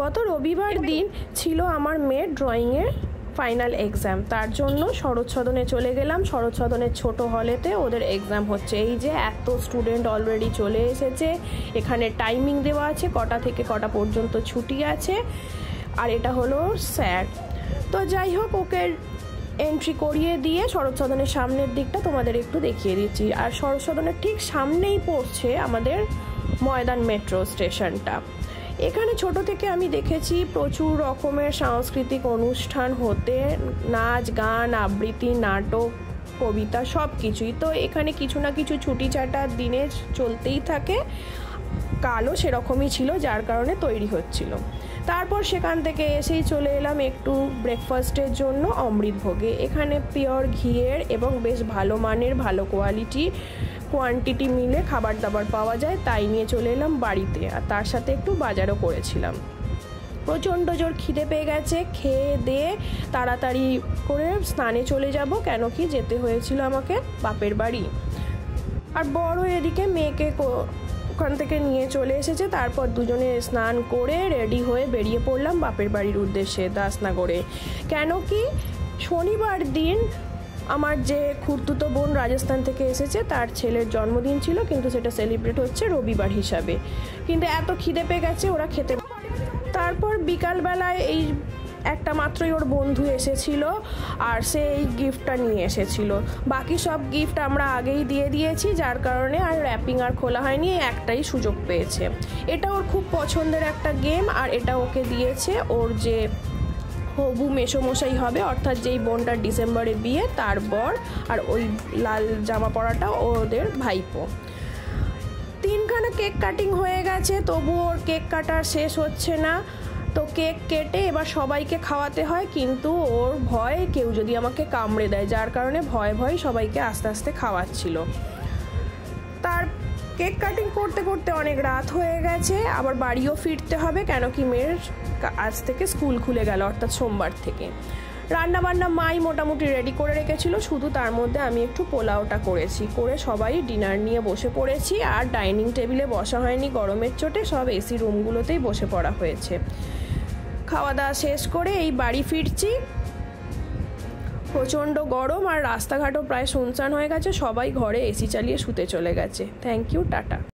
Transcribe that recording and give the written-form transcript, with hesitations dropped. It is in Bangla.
গত রবিবার দিন ছিল আমার মেয়ের ড্রয়িংয়ের ফাইনাল এক্সাম, তার জন্য শরৎ সদনে চলে গেলাম। শরৎ সদনের ছোট হলেতে ওদের এক্সাম হচ্ছে। এই যে এত স্টুডেন্ট অলরেডি চলে এসেছে, এখানে টাইমিং দেওয়া আছে কটা থেকে কটা পর্যন্ত ছুটি আছে, আর এটা হলো স্যার। তো যাই হোক, ওকে এন্ট্রি করিয়ে দিয়ে শরৎ সদনের সামনের দিকটা তোমাদের একটু দেখিয়ে দিচ্ছি। আর শরৎ সদনের ঠিক সামনেই পড়ছে আমাদের ময়দান মেট্রো স্টেশনটা। এখানে ছোট থেকে আমি দেখেছি প্রচুর রকমের সাংস্কৃতিক অনুষ্ঠান হতে, নাচ গান আবৃত্তি নাটক কবিতা সব কিছুই। তো এখানে কিছু না কিছু ছুটি ছাটার দিনে চলতেই থাকে। কালও সেরকমই ছিল, যার কারণে তৈরি হচ্ছিল। তারপর সেখান থেকে এসেই চলে এলাম একটু ব্রেকফাস্টের জন্য অমৃতভোগে। এখানে পিওর ঘিয়ের এবং বেশ ভালো মানের ভালো কোয়ান্টিটি মিলে খাবার দাবার পাওয়া যায়, তাই নিয়ে চলে এলাম বাড়িতে। আর তার সাথে একটু বাজারও করেছিলাম। প্রচণ্ড জোর খিদে পেয়ে গেছে, খেয়ে দিয়ে তাড়াতাড়ি করে স্নানে চলে যাব, কেন কি যেতে হয়েছিল আমাকে বাপের বাড়ি। আর বড় এদিকে মেয়েকে ওখান থেকে নিয়ে চলে এসেছে। তারপর দুজনে স্নান করে রেডি হয়ে বেরিয়ে পড়লাম বাপের বাড়ির উদ্দেশ্যে দাসনগরে। কেন কি শনিবার দিন আমার যে খুড়তুতো বোন রাজস্থান থেকে এসেছে, তার ছেলের জন্মদিন ছিল, কিন্তু সেটা সেলিব্রেট হচ্ছে রবিবার হিসাবে। কিন্তু এত খিদে পেয়ে গেছে ওরা খেতে। তারপর বিকালবেলায় এই একটা মাত্রই ওর বন্ধু এসেছিল, আর সে এই গিফটটা নিয়ে এসেছিল। বাকি সব গিফট আমরা আগেই দিয়ে দিয়েছি, যার কারণে আর র্যাপিং আর খোলা হয়নি, একটাই সুযোগ পেয়েছে। এটা ওর খুব পছন্দের একটা গেম, আর এটা ওকে দিয়েছে ওর যে হবু মেসোমশাই হবে, অর্থাৎ যেই বোনটার ডিসেম্বরে বিয়ে তার বর, আর ওই লাল জামা পরাটা ওদের ভাইপো। 3খানা কেক কাটিং হয়ে গেছে, তবু ওর কেক কাটার শেষ হচ্ছে না। তো কেক কেটে এবার সবাইকে খাওয়াতে হয়, কিন্তু ওর ভয় কেউ যদি আমাকে কামড়ে দেয়, যার কারণে ভয়ে ভয়ে সবাইকে আস্তে আস্তে খাওয়াচ্ছিল। তার কেক কাটিং করতে করতে অনেক রাত হয়ে গেছে, আবার বাড়িও ফিরতে হবে, কেন কি মেয়ের আজ থেকে স্কুল খুলে গেল, অর্থাৎ সোমবার থেকে। রান্না বান্না মাই মোটামুটি রেডি করে রেখেছিল, শুধু তার মধ্যে আমি একটু পোলাওটা করেছি। করে সবাই ডিনার নিয়ে বসে পড়েছি। আর ডাইনিং টেবিলে বসা হয়নি গরমের চোটে, সব এসি রুমগুলোতেই বসে পড়া হয়েছে। খাওয়া দাওয়া শেষ করে এই বাড়ি ফিরছি। প্রচণ্ড গরম, আর রাস্তাঘাটও প্রায় শুনশান হয়ে গেছে, সবাই ঘরে এসি চালিয়ে শুতে চলে গেছে। Thank you, tata.